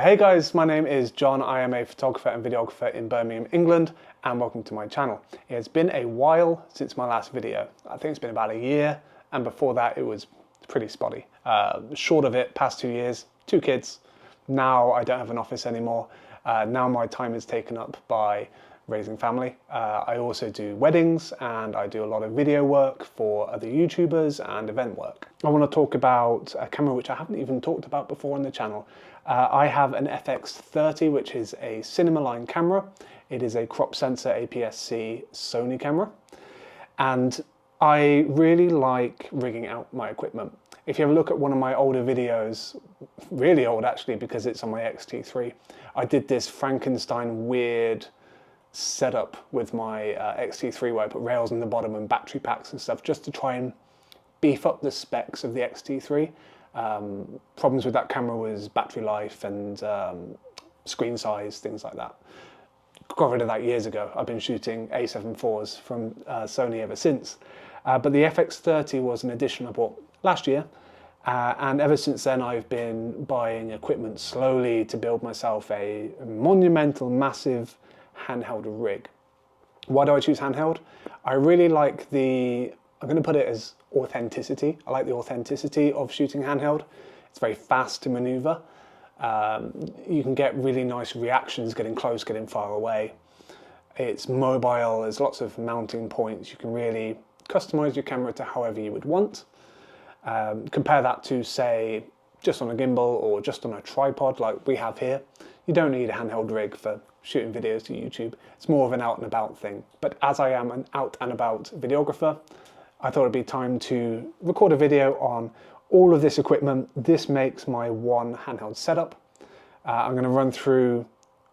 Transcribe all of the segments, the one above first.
Hey guys, my name is John. I am a photographer and videographer in Birmingham, England, and welcome to my channel. It has been a while since my last video. I think it's been about a year, and before that it was pretty spotty. Short of it, past 2 years, 2 kids. Now I don't have an office anymore. Now my time is taken up by raising family. I also do weddings and I do a lot of video work for other YouTubers and event work. I want to talk about a camera which I haven't even talked about before on the channel. I have an FX30, which is a cinema line camera. It is a crop sensor APS-C Sony camera. And I really like rigging out my equipment. If you have a look at one of my older videos, really old actually because it's on my X-T3, I did this Frankenstein weird setup with my X-T3 where I put rails in the bottom and battery packs and stuff just to try and beef up the specs of the X-T3. Problems with that camera was battery life and screen size, things like that. Got rid of that years ago. I've been shooting A7 IVs from Sony ever since. But the FX30 was an addition I bought last year. And ever since then I've been buying equipment slowly to build myself a monumental, massive handheld rig. Why do I choose handheld? I really like I'm going to put it as authenticity. I like the authenticity of shooting handheld. It's very fast to maneuver. You can get really nice reactions getting close, getting far away. It's mobile, there's lots of mounting points. You can really customize your camera to however you would want. Compare that to, say, just on a gimbal or just on a tripod like we have here. You don't need a handheld rig for shooting videos to YouTube. It's more of an out and about thing. But as I am an out and about videographer, I thought it'd be time to record a video on all of this equipment. This makes my one handheld setup. I'm going to run through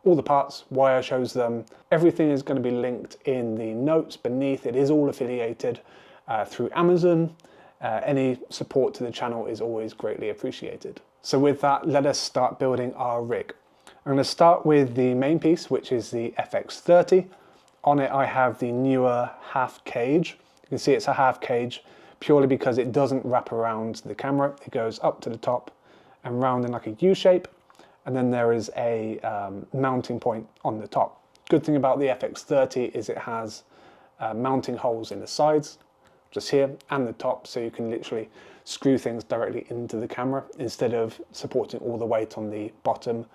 all the parts, why I chose them. Everything is going to be linked in the notes beneath. It is all affiliated through Amazon. Any support to the channel is always greatly appreciated. So with that, let us start building our rig. I'm going to start with the main piece, which is the FX30. On it I have the newer half cage. You can see it's a half cage purely because it doesn't wrap around the camera. It goes up to the top and round in like a U shape. And then there is a mounting point on the top. Good thing about the FX30 is it has mounting holes in the sides, just here, and the top, so you can literally screw things directly into the camera instead of supporting all the weight on the bottom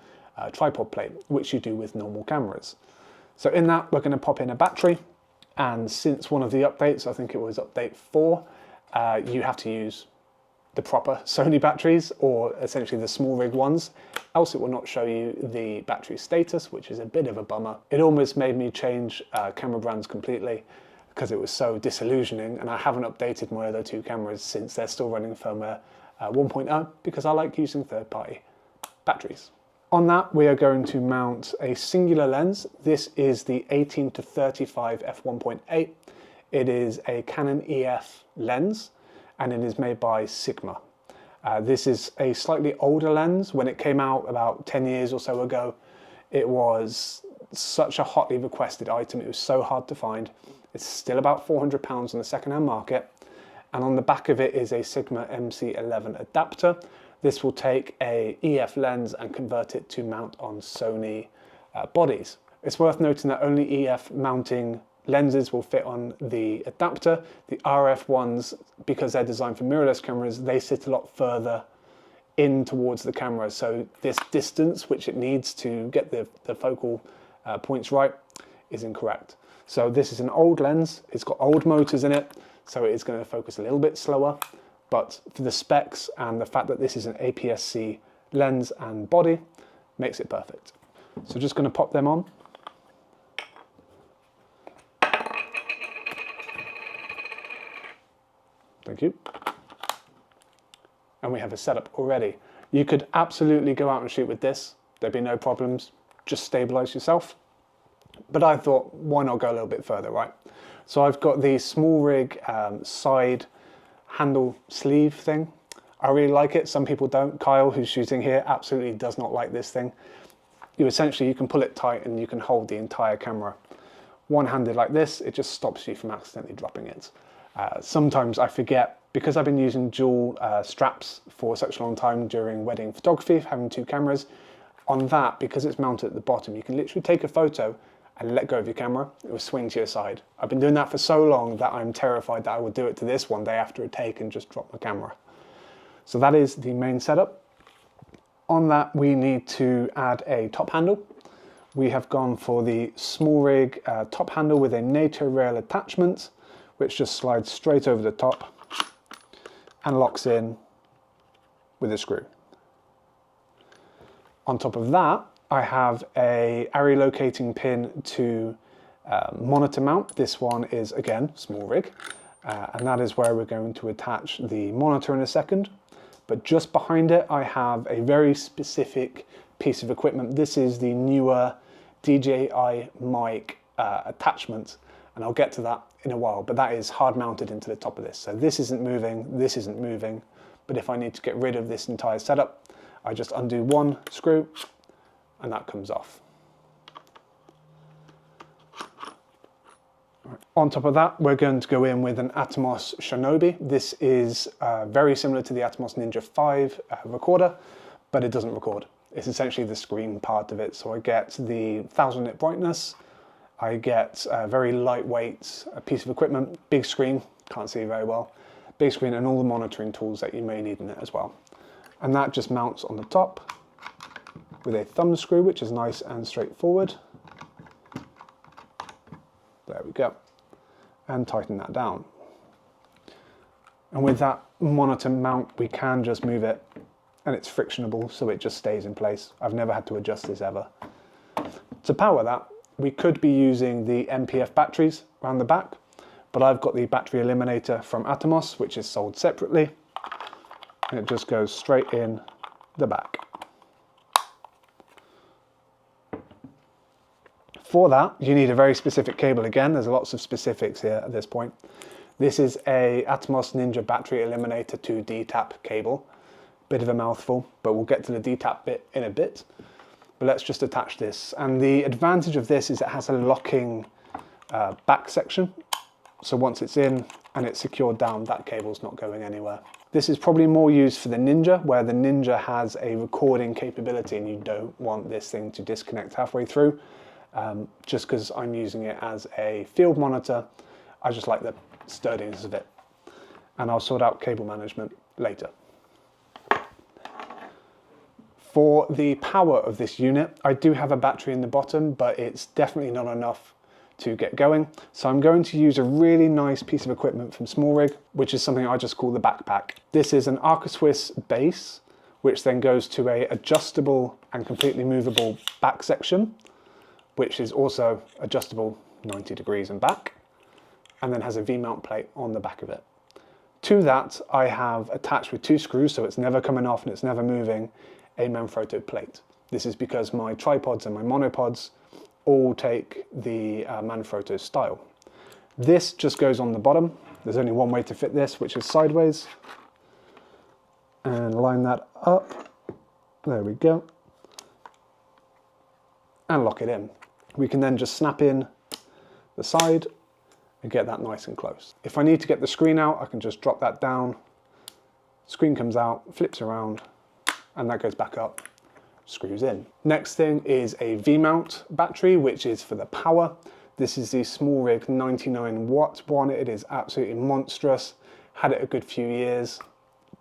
tripod plate, which you do with normal cameras. So in that, we're going to pop in a battery. And since one of the updates, I think it was update 4, you have to use the proper Sony batteries, or essentially the Smallrig ones, else it will not show you the battery status, which is a bit of a bummer. It almost made me change camera brands completely because it was so disillusioning, and I haven't updated my other 2 cameras since they're still running firmware 1.0 because I like using third-party batteries. On that, we are going to mount a singular lens. This is the 18-35 f1.8. It is a Canon EF lens, and it is made by Sigma. This is a slightly older lens. When it came out about 10 years or so ago, it was such a hotly requested item. It was so hard to find. It's still about £400 on the second-hand market. And on the back of it is a Sigma MC11 adapter. This will take a EF lens and convert it to mount on Sony bodies. It's worth noting that only EF mounting lenses will fit on the adapter. The RF ones, because they're designed for mirrorless cameras, they sit a lot further in towards the camera. So this distance, which it needs to get the focal points right, is incorrect. So this is an old lens. It's got old motors in it, so it is going to focus a little bit slower. But for the specs and the fact that this is an APS-C lens and body, makes it perfect. So just going to pop them on. Thank you. And we have a setup already. You could absolutely go out and shoot with this. There'd be no problems. Just stabilize yourself. But I thought, why not go a little bit further, right? So I've got the Smallrig side handle sleeve thing. I really like it. Some people don't. Kyle, who's shooting here, absolutely does not like this thing. You can pull it tight and you can hold the entire camera. One-handed like this, it just stops you from accidentally dropping it. Sometimes I forget, because I've been using dual straps for such a long time during wedding photography, having 2 cameras, On that, because it's mounted at the bottom, you can literally take a photo and let go of your camera, it will swing to your side. I've been doing that for so long that I'm terrified that I will do it to this one day after a take and just drop my camera. So that is the main setup. On that, we need to add a top handle. We have gone for the Smallrig top handle with a Nato rail attachment, which just slides straight over the top and locks in with a screw. On top of that, I have a Arri locating pin to monitor mount. This one is, again, Smallrig, and that is where we're going to attach the monitor in a second. But just behind it, I have a very specific piece of equipment. This is the newer DJI mic attachment, and I'll get to that in a while, but that is hard mounted into the top of this. So this isn't moving, but if I need to get rid of this entire setup, I just undo one screw and that comes off. On top of that, we're going to go in with an Atomos Shinobi. This is very similar to the Atomos Ninja 5 recorder, but it doesn't record. It's essentially the screen part of it. So I get the 1000 nit brightness, I get a very lightweight piece of equipment, big screen, can't see very well, big screen, and all the monitoring tools that you may need in it as well. And that just mounts on the top with a thumb screw, which is nice and straightforward. There we go. And tighten that down. And with that monitor mount, we can just move it, and it's frictionable, so it just stays in place. I've never had to adjust this ever. To power that, we could be using the NP-FZ batteries around the back, but I've got the battery eliminator from Atomos, which is sold separately, and it just goes straight in the back. For that, you need a very specific cable again. There's lots of specifics here at this point. This is a Atomos Ninja battery eliminator to DTAP cable. Bit of a mouthful, but we'll get to the DTAP bit in a bit. But let's just attach this. And the advantage of this is it has a locking back section. So once it's in and it's secured down, that cable's not going anywhere. This is probably more used for the Ninja, where the Ninja has a recording capability and you don't want this thing to disconnect halfway through. Just because I'm using it as a field monitor, I just like the sturdiness of it. And I'll sort out cable management later. For the power of this unit, I do have a battery in the bottom, but it's definitely not enough to get going. So I'm going to use a really nice piece of equipment from Smallrig, which is something I just call the backpack. This is an Arca-Swiss base, which then goes to a adjustable and completely movable back section, which is also adjustable 90 degrees and back, and then has a V-mount plate on the back of it. To that, I have attached with two screws, so it's never coming off and it's never moving, a Manfrotto plate. This is because my tripods and my monopods all take the Manfrotto style. This just goes on the bottom. There's only one way to fit this, which is sideways. And line that up. There we go. And lock it in. We can then just snap in the side and get that nice and close. If I need to get the screen out, I can just drop that down. Screen comes out, flips around, and that goes back up, screws in. Next thing is a V-mount battery, which is for the power. This is the Smallrig 99 watt one. It is absolutely monstrous. Had it a good few years.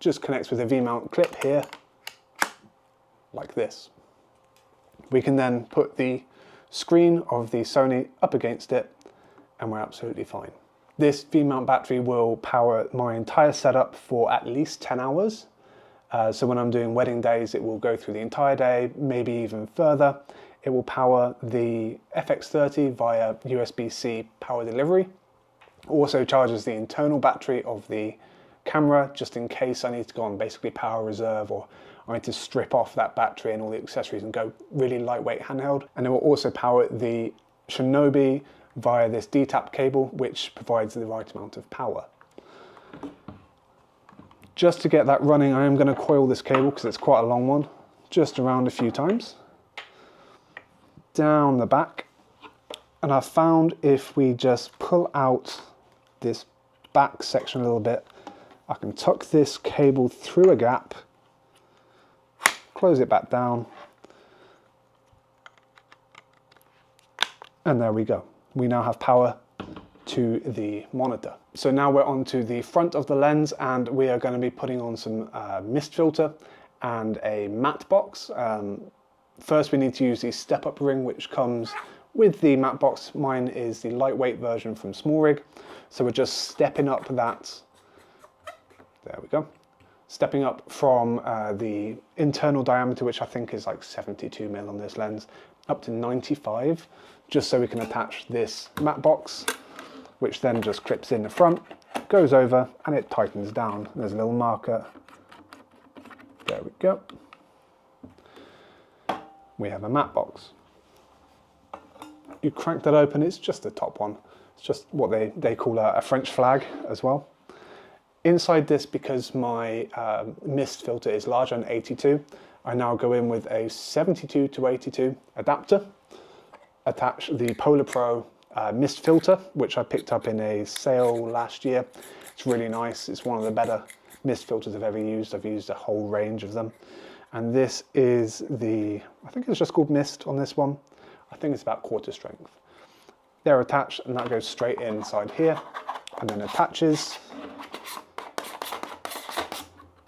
Just connects with a V-mount clip here, like this. We can then put the screen of the Sony up against it, and we're absolutely fine. This V-mount battery will power my entire setup for at least 10 hours. So when I'm doing wedding days, it will go through the entire day, maybe even further. It will power the FX30 via USB-C power delivery. Also charges the internal battery of the camera, just in case I need to go on basically power reserve, or I need to strip off that battery and all the accessories and go really lightweight handheld. And it will also power the Shinobi via this DTAP cable, which provides the right amount of power. Just to get that running, I am going to coil this cable because it's quite a long one, just around a few times, down the back. And I've found if we just pull out this back section a little bit, I can tuck this cable through a gap, close it back down, And there we go. We now have power to the monitor. So now we're onto the front of the lens, and we are going to be putting on some mist filter and a matte box. First we need to use the step-up ring which comes with the matte box. Mine is the lightweight version from Smallrig. So we're just stepping up that, there we go, stepping up from the internal diameter, which I think is like 72 mil on this lens, up to 95, just so we can attach this matte box, which then just clips in the front, goes over, and it tightens down. There's a little marker. There we go. We have a matte box. You crank that open, it's just the top one. It's just what they call a French flag as well. Inside this, because my mist filter is larger than 82, I now go in with a 72 to 82 adapter, attach the Polarpro Mist filter, which I picked up in a sale last year. It's really nice. It's one of the better mist filters I've ever used. I've used a whole range of them. And this is the, I think it's just called Mist on this one. I think it's about quarter strength. They're attached, and that goes straight inside here and then attaches.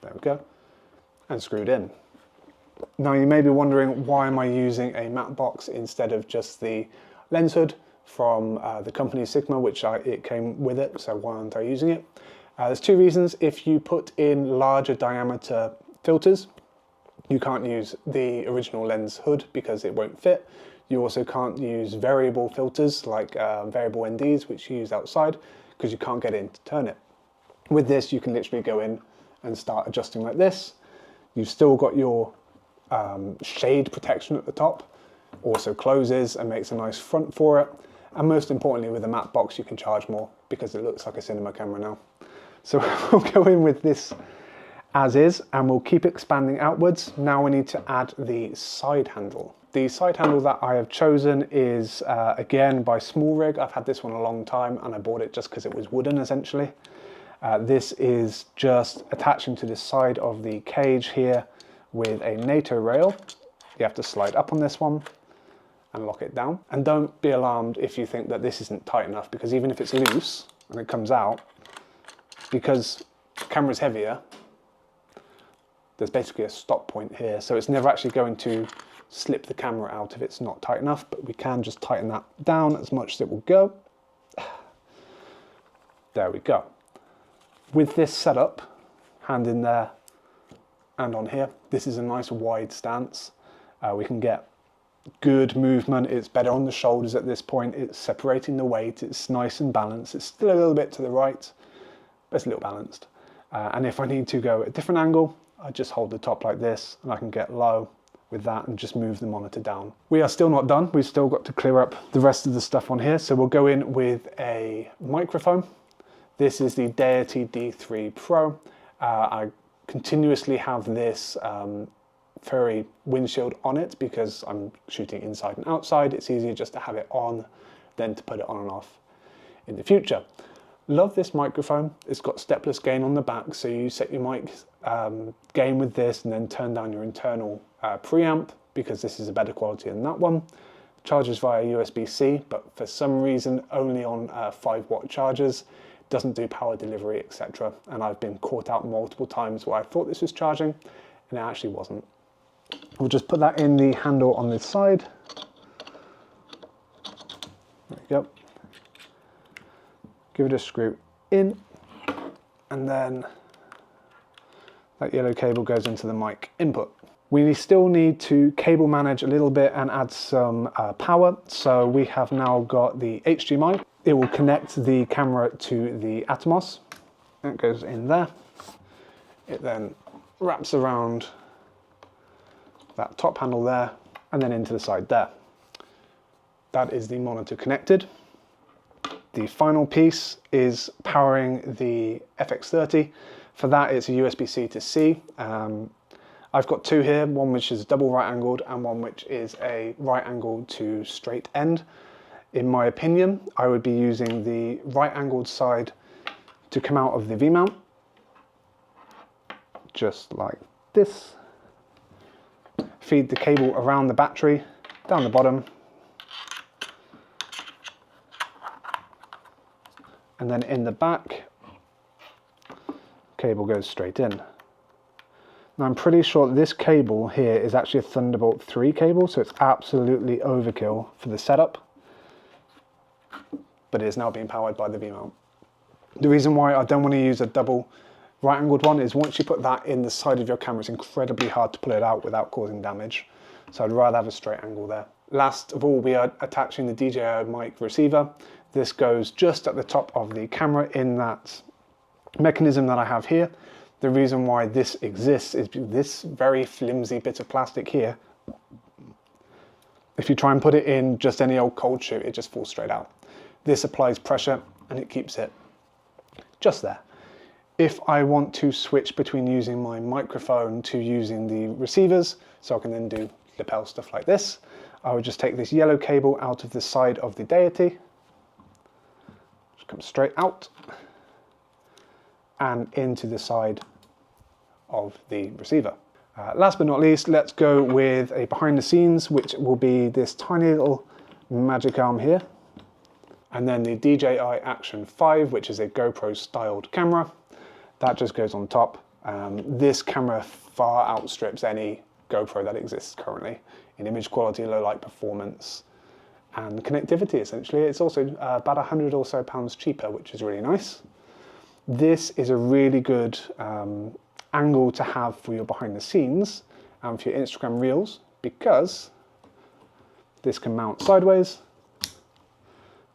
There we go. And screwed in. Now you may be wondering, why am I using a matte box instead of just the lens hood from the company Sigma, which it came with it, so why aren't I using it? There's two reasons. If you put in larger diameter filters, you can't use the original lens hood because it won't fit. You also can't use variable filters like variable NDs, which you use outside, because you can't get in to turn it. With this, you can literally go in and start adjusting like this. You've still got your shade protection at the top, also closes and makes a nice front for it. And most importantly, with a matte box, you can charge more because it looks like a cinema camera now. So we'll go in with this as is, and we'll keep expanding outwards. Now we need to add the side handle. The side handle that I have chosen is, again, by Smallrig. I've had this one a long time, and I bought it just because it was wooden, essentially. This is just attaching to the side of the cage here with a Nato rail. You have to slide up on this one and lock it down. And don't be alarmed if you think that this isn't tight enough, because even if it's loose and it comes out, because the camera's heavier, there's basically a stop point here, so it's never actually going to slip the camera out if it's not tight enough, but we can just tighten that down as much as it will go. There we go. With this setup, hand in there and on here, this is a nice wide stance. We can get good movement. It's better on the shoulders at this point. It's separating the weight. It's nice and balanced. It's still a little bit to the right, but it's a little balanced. And if I need to go at a different angle, I just hold the top like this, and I can get low with that and just move the monitor down. We are still not done. We've still got to clear up the rest of the stuff on here. So we'll go in with a microphone. This is the Deity D3 Pro. I continuously have this furry windshield on it because I'm shooting inside and outside. It's easier just to have it on than to put it on and off in the future. Love this microphone. It's got stepless gain on the back, so you set your mic gain with this and then turn down your internal preamp, because this is a better quality than that one. Charges via USB-C, but for some reason only on 5-watt chargers. Doesn't do power delivery, etc. And I've been caught out multiple times where I thought this was charging and it actually wasn't. We'll just put that in the handle on this side. There we go. Give it a screw in, and then that yellow cable goes into the mic input. We still need to cable manage a little bit and add some power. So we have now got the HDMI. It will connect the camera to the Atomos. That goes in there. It then wraps around that top handle there and then into the side there. That is the monitor connected. The final piece is powering the FX30. For that, it's a USB-C to C. I've got two here, one which is double right angled and one which is a right angled to straight end. In my opinion, I would be using the right angled side to come out of the V-mount, just like this. Feed the cable around the battery, down the bottom, and then in the back, cable goes straight in. Now I'm pretty sure this cable here is actually a Thunderbolt 3 cable, so it's absolutely overkill for the setup, but it is now being powered by the V-mount. The reason why I don't want to use a double right-angled one is once you put that in the side of your camera, it's incredibly hard to pull it out without causing damage. So I'd rather have a straight angle there. Last of all, we are attaching the DJI mic receiver. This goes just at the top of the camera in that mechanism that I have here. The reason why this exists is this very flimsy bit of plastic here. If you try and put it in just any old cold shoe, it just falls straight out. This applies pressure and it keeps it just there. If I want to switch between using my microphone to using the receivers, so I can then do lapel stuff like this, I would just take this yellow cable out of the side of the Deity, just come straight out and into the side of the receiver. Last but not least, let's go with a behind the scenes, which will be this tiny little magic arm here, and then the DJI Action 5, which is a GoPro styled camera. That just goes on top. This camera far outstrips any GoPro that exists currently in image quality, low light performance, and connectivity essentially. It's also about £100 or so cheaper, which is really nice. This is a really good angle to have for your behind the scenes and for your Instagram reels, because this can mount sideways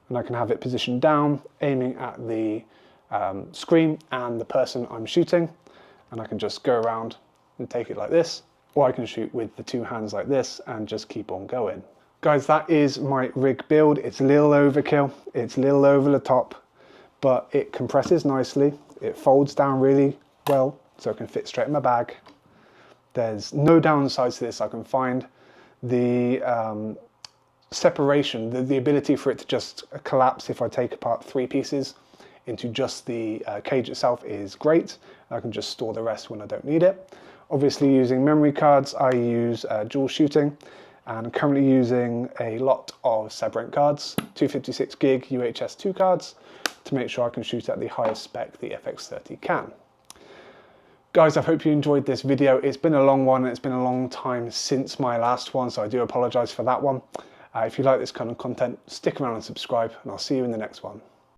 and I can have it positioned down, aiming at the screen and the person I'm shooting, and I can just go around and take it like this, or I can shoot with the two hands like this and just keep on going. Guys, that is my rig build. It's a little overkill, it's a little over the top, but it compresses nicely, it folds down really well, so it can fit straight in my bag. There's no downsides to this I can find. The separation, the ability for it to just collapse if I take apart 3 pieces into just the cage itself is great. I can just store the rest when I don't need it. Obviously, using memory cards, I use dual shooting, and I'm currently using a lot of Sebrent cards, 256 gig UHS 2 cards, to make sure I can shoot at the highest spec the FX30 can. Guys, I hope you enjoyed this video. It's been a long one, and it's been a long time since my last one, so I do apologize for that one. If you like this kind of content, stick around and subscribe, and I'll see you in the next one.